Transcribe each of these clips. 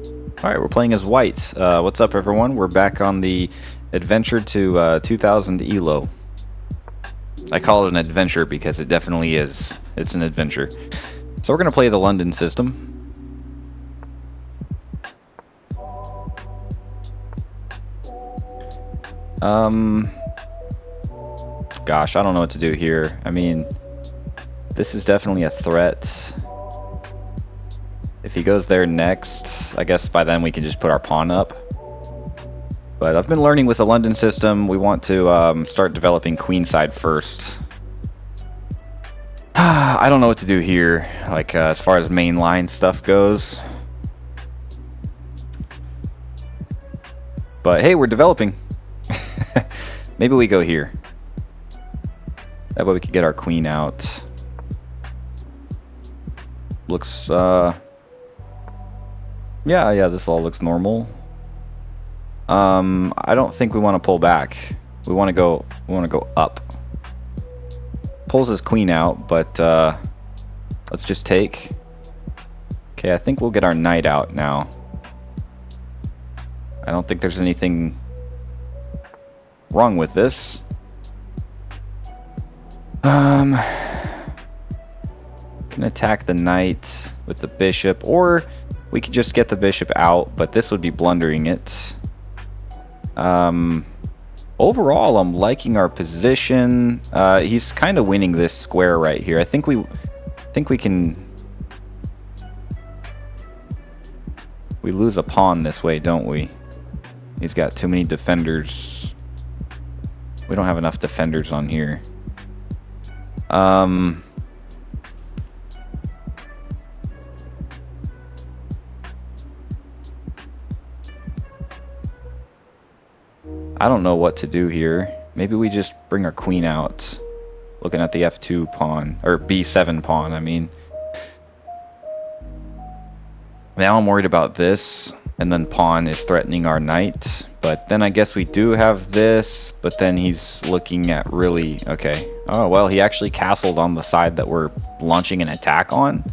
Alright, we're playing as white. What's up, everyone? We're back on the adventure to 2000 ELO. I call it an adventure because it definitely is. It's an adventure. So we're going to play the London system. Gosh, I don't know what to do here. I mean, this is definitely a threat. If he goes there next, I guess by then we can just put our pawn up. But I've been learning with the London system, we want to start developing queenside first. I don't know what to do here, like as far as main line stuff goes. But hey, we're developing. Maybe we go here. That way we could get our queen out. Looks, yeah, this all looks normal. I don't think we want to pull back. We want to go up. Pulls his queen out, but let's just take. Okay, I think we'll get our knight out now. I don't think there's anything wrong with this. Can attack the knight with the bishop, or we could just get the bishop out, but this would be blundering it. Overall, I'm liking our position. He's kind of winning this square right here. I think we can. We lose a pawn this way, don't we? He's got too many defenders. We don't have enough defenders on here. I don't know what to do here. Maybe we just bring our queen out. Looking at the f2 pawn, or b7 pawn, I mean. Now I'm worried about this, and then pawn is threatening our knight. But then I guess we do have this, but then he's looking at really, okay. Oh, well, he actually castled on the side that we're launching an attack on.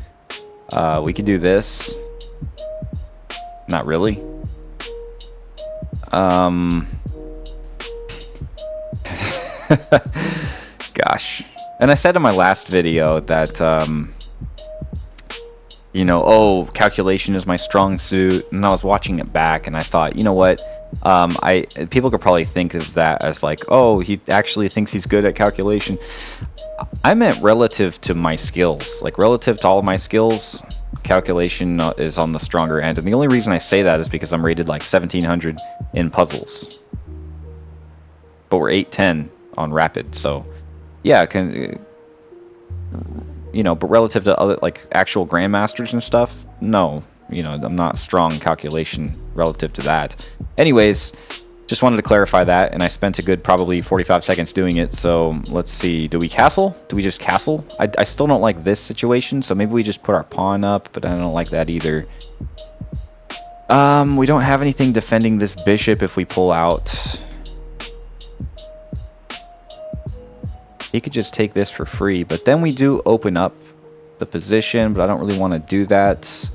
We could do this. Not really. Gosh. And I said in my last video that, you know, oh, calculation is my strong suit. And I was watching it back and I thought, you know what? People could probably think of that as like, oh, he actually thinks he's good at calculation. I meant relative to my skills. Like, relative to all of my skills, calculation is on the stronger end. And the only reason I say that is because I'm rated like 1700 in puzzles. But we're 810 on rapid, so yeah, you know, but relative to other like actual grandmasters and stuff, no, you know, I'm not strong in calculation relative to that. Anyways, just wanted to clarify that, and I spent a good probably 45 seconds doing it. So let's see, do we castle? Do we just castle? I still don't like this situation, so maybe we just put our pawn up, but I don't like that either. We don't have anything defending this bishop if we pull out. He could just take this for free, but then we do open up the position, but I don't really want to do that.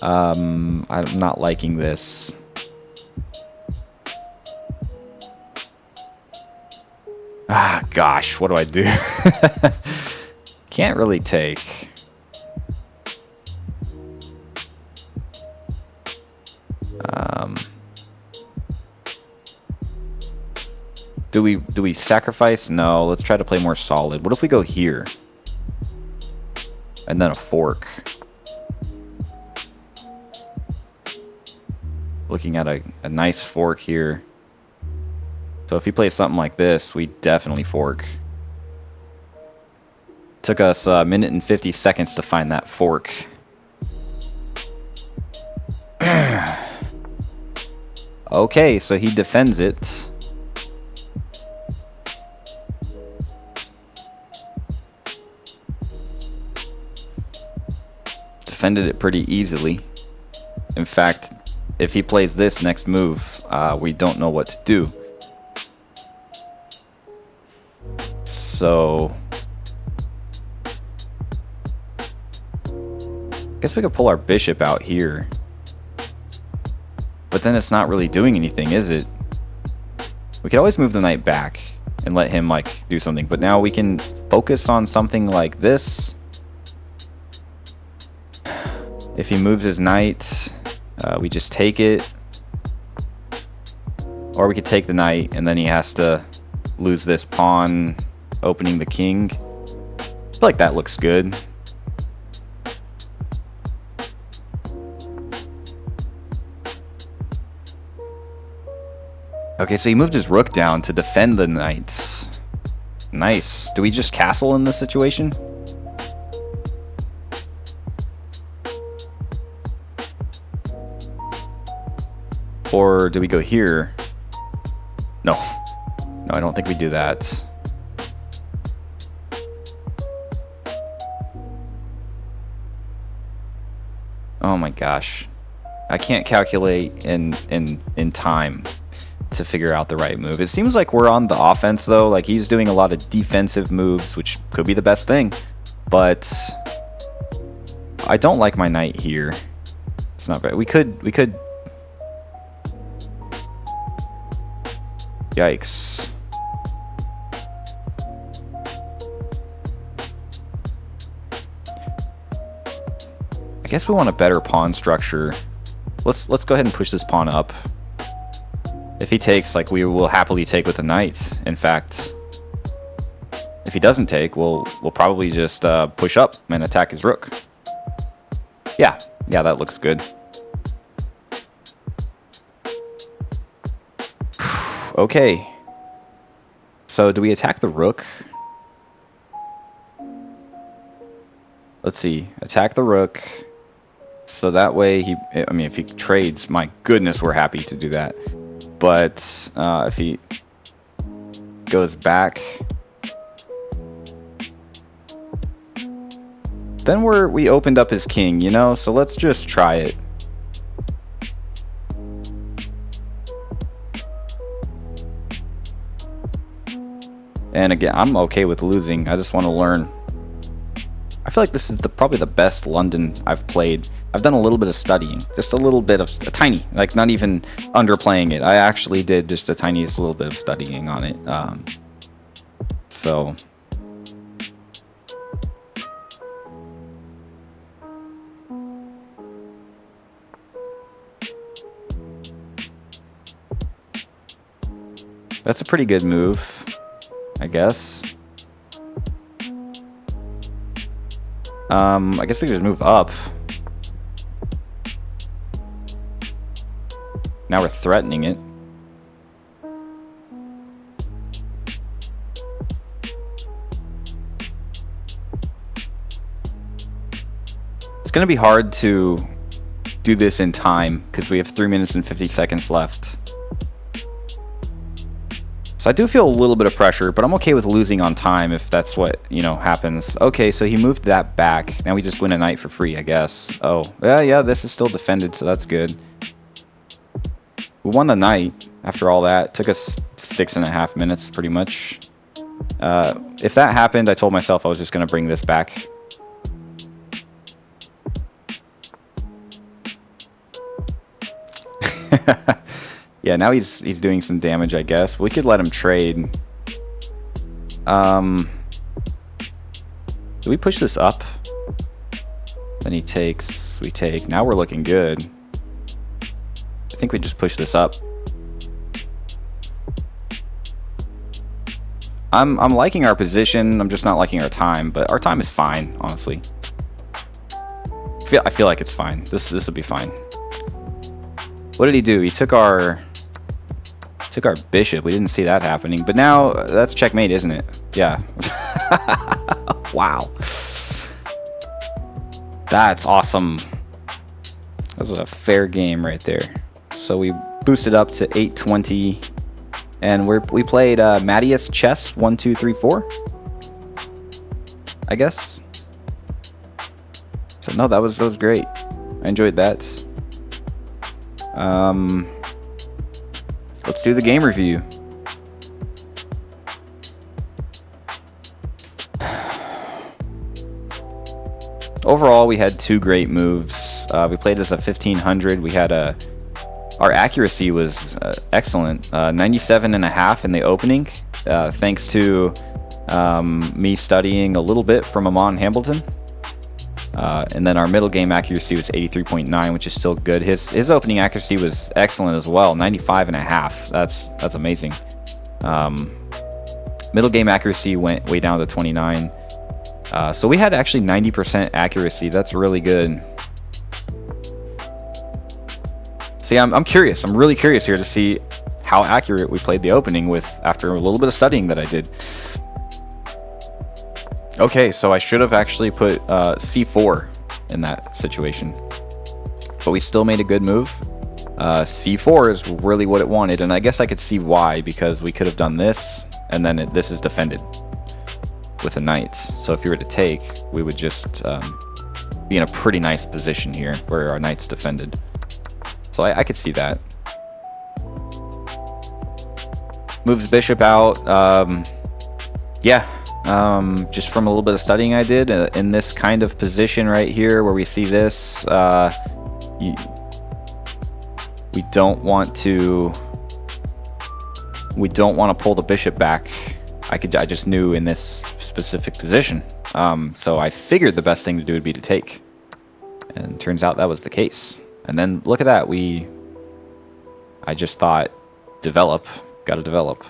I'm not liking this. Ah, gosh, what do I do? Can't really take. Do we sacrifice? No, let's try to play more solid. What if we go here? And then a fork. Looking at a nice fork here. So if he plays something like this, we definitely fork. Took us a minute and 50 seconds to find that fork. Okay, so he defends it. Defended it pretty easily. In fact, if he plays this next move, we don't know what to do. So guess we could pull our bishop out here. But then it's not really doing anything, is it? We could always move the knight back and let him like do something, but now we can focus on something like this. If he moves his knight, we just take it. Or we could take the knight and then he has to lose this pawn, opening the king. I feel like that looks good. Okay, so he moved his rook down to defend the knights. Nice. Do we just castle in this situation? Or do we go here? No. No, I don't think we do that. Oh my gosh. I can't calculate in time to figure out the right move. It seems like we're on the offense though. Like he's doing a lot of defensive moves, which could be the best thing. But I don't like my knight here. It's not very. We could. Yikes. I guess we want a better pawn structure. Let's go ahead and push this pawn up. If he takes, like, we will happily take with the knights. In fact, if he doesn't take, we'll probably just push up and attack his rook. Yeah, that looks good. Okay. So do we attack the rook? Let's see. Attack the rook. So that way if he trades, my goodness, we're happy to do that. But if he goes back, then we opened up his king, you know? So let's just try it. And again, I'm okay with losing. I just want to learn. I feel like this is probably the best London I've played. I've done a little bit of studying, just a little bit of a tiny, like not even underplaying it. I actually did just a tiniest little bit of studying on it. So that's a pretty good move, I guess. I guess we could just move up. Now we're threatening it. It's gonna be hard to do this in time because we have 3 minutes and 50 seconds left. So I do feel a little bit of pressure, but I'm okay with losing on time if that's what, happens. Okay, so he moved that back. Now we just win a knight for free, I guess. Oh, yeah, this is still defended, so that's good. We won the knight after all that. It took us 6.5 minutes, pretty much. If that happened, I told myself I was just going to bring this back. Yeah, now he's doing some damage, I guess. We could let him trade. Do we push this up? Then he takes, we take. Now we're looking good. I think we just push this up. I'm liking our position. I'm just not liking our time, but our time is fine, honestly. I feel like it's fine. This will be fine. What did he do? He took our bishop. We didn't see that happening, but now that's checkmate, isn't it? Yeah. Wow. That's awesome. That was a fair game right there. So we boosted up to 820, and we played Mattias chess 1, 2, 3, 4. I guess. So no, that was great. I enjoyed that. Let's do the game review. Overall, we had 2 great moves. We played as a 1500. We had a our accuracy was excellent. 97.5 in the opening, thanks to me studying a little bit from Amon Hambleton. And then our middle game accuracy was 83.9, which is still good. His opening accuracy was excellent as well, 95.5. That's amazing. Middle game accuracy went way down to 29. So we had actually 90% accuracy. That's really good. See, I'm curious. I'm really curious here to see how accurate we played the opening with after a little bit of studying that I did. Okay, so I should have actually put C4 in that situation, but we still made a good move. C4 is really what it wanted, and I guess I could see why, because we could have done this, and then this is defended with the knights. So if you were to take, we would just be in a pretty nice position here where our knights defended. So I could see that. Moves bishop out. Yeah. Just from a little bit of studying I did in this kind of position right here where we see this, we don't want to pull the bishop back. I just knew in this specific position. So I figured the best thing to do would be to take, and turns out that was the case. And then look at that, I just thought gotta develop.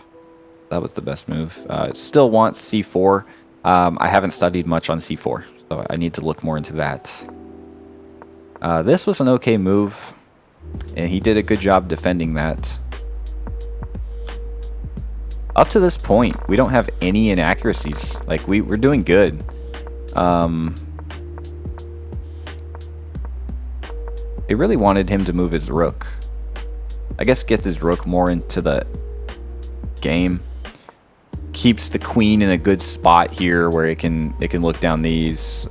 That was the best move. It still wants C4. I haven't studied much on C4, so I need to look more into that. This was an okay move, and he did a good job defending that. Up to this point, we don't have any inaccuracies. Like, we're doing good. They really wanted him to move his rook. I guess gets his rook more into the game. Keeps the queen in a good spot here where it can look down these,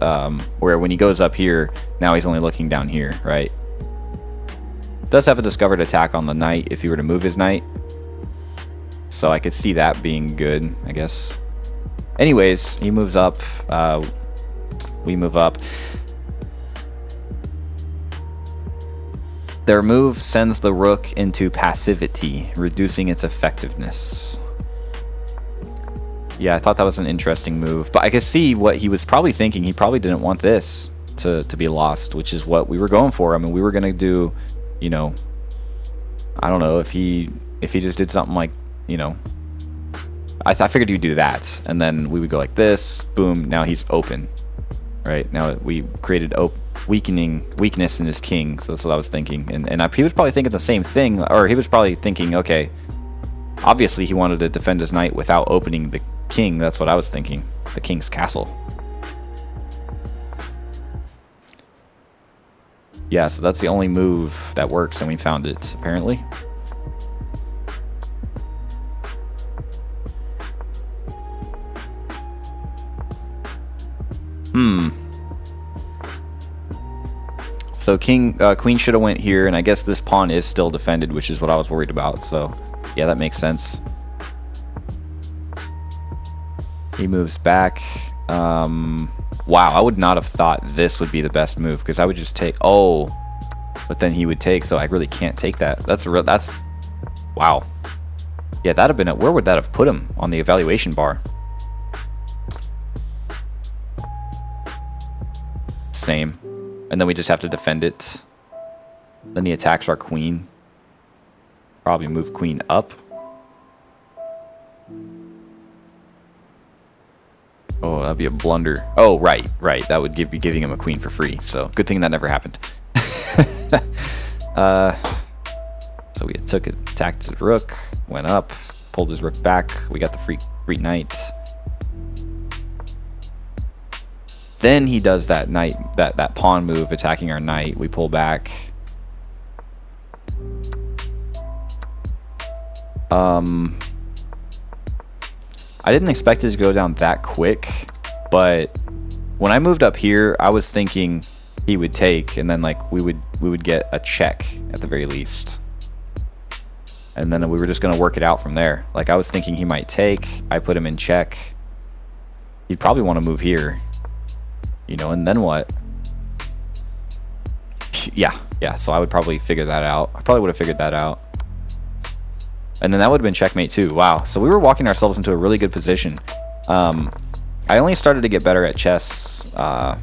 where when he goes up here, now he's only looking down here, right? Does have a discovered attack on the knight if he were to move his knight, so I could see that being good, I guess. Anyways, he moves up, we move up. Their move sends the rook into passivity, reducing its effectiveness. Yeah, I thought that was an interesting move, but I could see what he was probably thinking. He probably didn't want this to be lost, which is what we were going for. I mean, we were gonna do, you know, I don't know, if he just did something like, you know, I figured he'd do that, and then we would go like this, boom, now he's open, right? Now we created weakness in his king, so that's what I was thinking. And he was probably thinking the same thing, or he was probably thinking, okay, obviously he wanted to defend his knight without opening the king. That's what I was thinking, the king's castle. Yeah, so that's the only move that works, and we found it, apparently. So queen should have went here, and I guess this pawn is still defended, which is what I was worried about. So yeah, that makes sense. He moves back. Wow, I would not have thought this would be the best move, because I would just take, oh, but then he would take, so I really can't take that. That's wow. Yeah, that'd have been where would that have put him on the evaluation bar? Same. And then we just have to defend it. Then he attacks our queen. Probably move queen up. Oh, that'd be a blunder. Oh, right. That would be giving him a queen for free. So good thing that never happened. So we attacked his rook, went up, pulled his rook back. We got the free knight. Then he does that knight, that pawn move, attacking our knight. We pull back. I didn't expect it to go down that quick, but when I moved up here, I was thinking he would take, and then like we would get a check at the very least, and then we were just gonna work it out from there. Like, I was thinking he might take. I put him in check. He'd probably want to move here. You know, and then what? Yeah, so I would probably figure that out. I probably would have figured that out. And then that would have been checkmate too. Wow. So we were walking ourselves into a really good position. I only started to get better at chess. I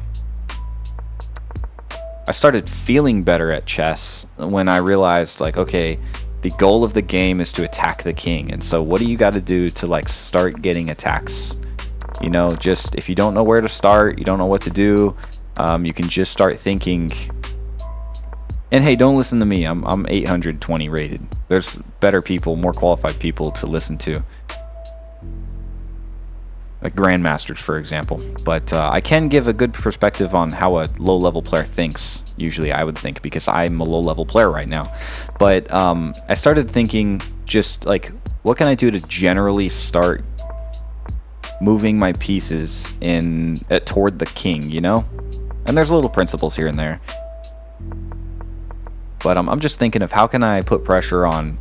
started feeling better at chess when I realized, like, okay, the goal of the game is to attack the king. And so what do you got to do to, like, start getting attacks? You know, just if you don't know where to start, you don't know what to do, you can just start thinking. And hey, don't listen to me. I'm 820 rated. There's better people, more qualified people to listen to, like grandmasters, for example. But I can give a good perspective on how a low-level player thinks. Usually, I would think, because I'm a low-level player right now. But I started thinking, just like, what can I do to generally start moving my pieces toward the king? You know, and there's little principles here and there. But I'm just thinking of how can I put pressure on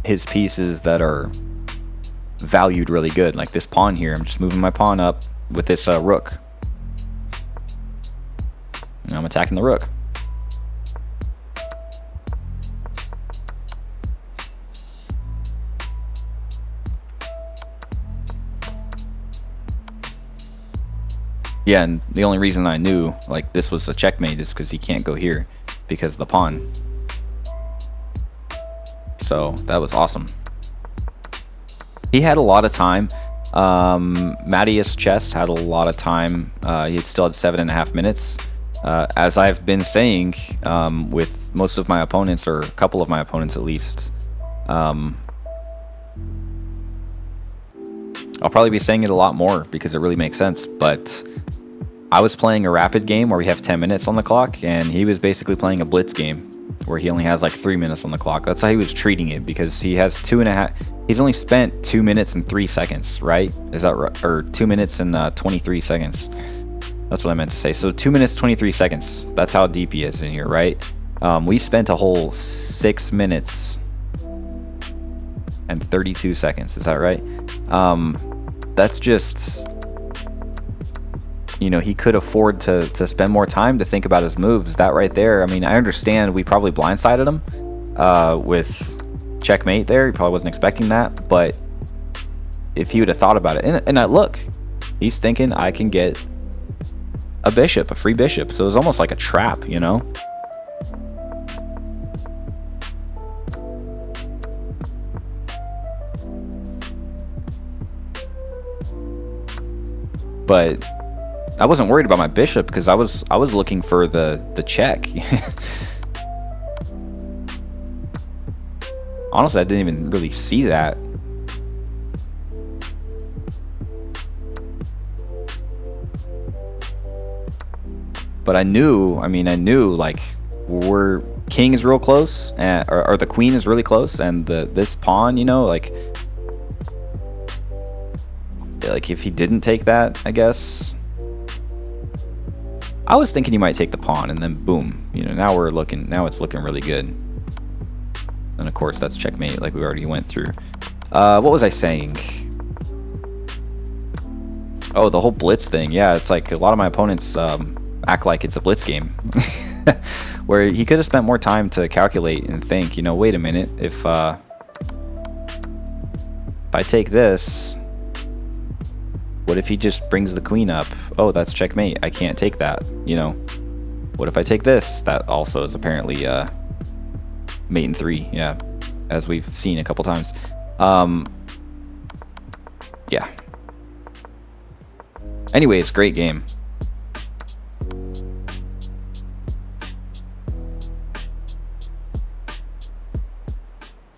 his pieces that are valued really good. Like this pawn here, I'm just moving my pawn up with this rook. And I'm attacking the rook. Yeah, and the only reason I knew like this was a checkmate is because he can't go here because of the pawn. So that was awesome. He had a lot of time. Mattias Chess had a lot of time. He still had 7.5 minutes. As I've been saying, with most of my opponents, or a couple of my opponents at least, I'll probably be saying it a lot more because it really makes sense. But I was playing a rapid game where we have 10 minutes on the clock, and he was basically playing a blitz game where he only has like 3 minutes on the clock. That's how he was treating it, because he has 2.5. He's only spent 2 minutes and 3 seconds, right? Is that right? Or 2 minutes and 23 seconds. That's what I meant to say. So 2 minutes, 23 seconds. That's how deep he is in here, right? We spent a whole 6 minutes and 32 seconds. Is that right? That's just, you know, he could afford to spend more time to think about his moves. That right there, I mean, I understand we probably blindsided him with checkmate there. He probably wasn't expecting that, but if he would have thought about it, and look, he's thinking I can get a bishop, a free bishop. So it was almost like a trap, you know? But I wasn't worried about my bishop because I was looking for the check. Honestly, I didn't even really see that. But I knew like king is real close, or the queen is really close, and this pawn, you know, like if he didn't take that, I guess. I was thinking he might take the pawn, and then boom, you know, now it's looking really good. And of course that's checkmate, like we already went through. What was I saying? Oh, the whole blitz thing. Yeah, it's like a lot of my opponents act like it's a blitz game. Where he could have spent more time to calculate and think, you know, wait a minute, if I take this, what if he just brings the queen up? Oh, that's checkmate. I can't take that, you know. What if I take this? That also is apparently mate in 3, yeah, as we've seen a couple times. Yeah. Anyways, great game.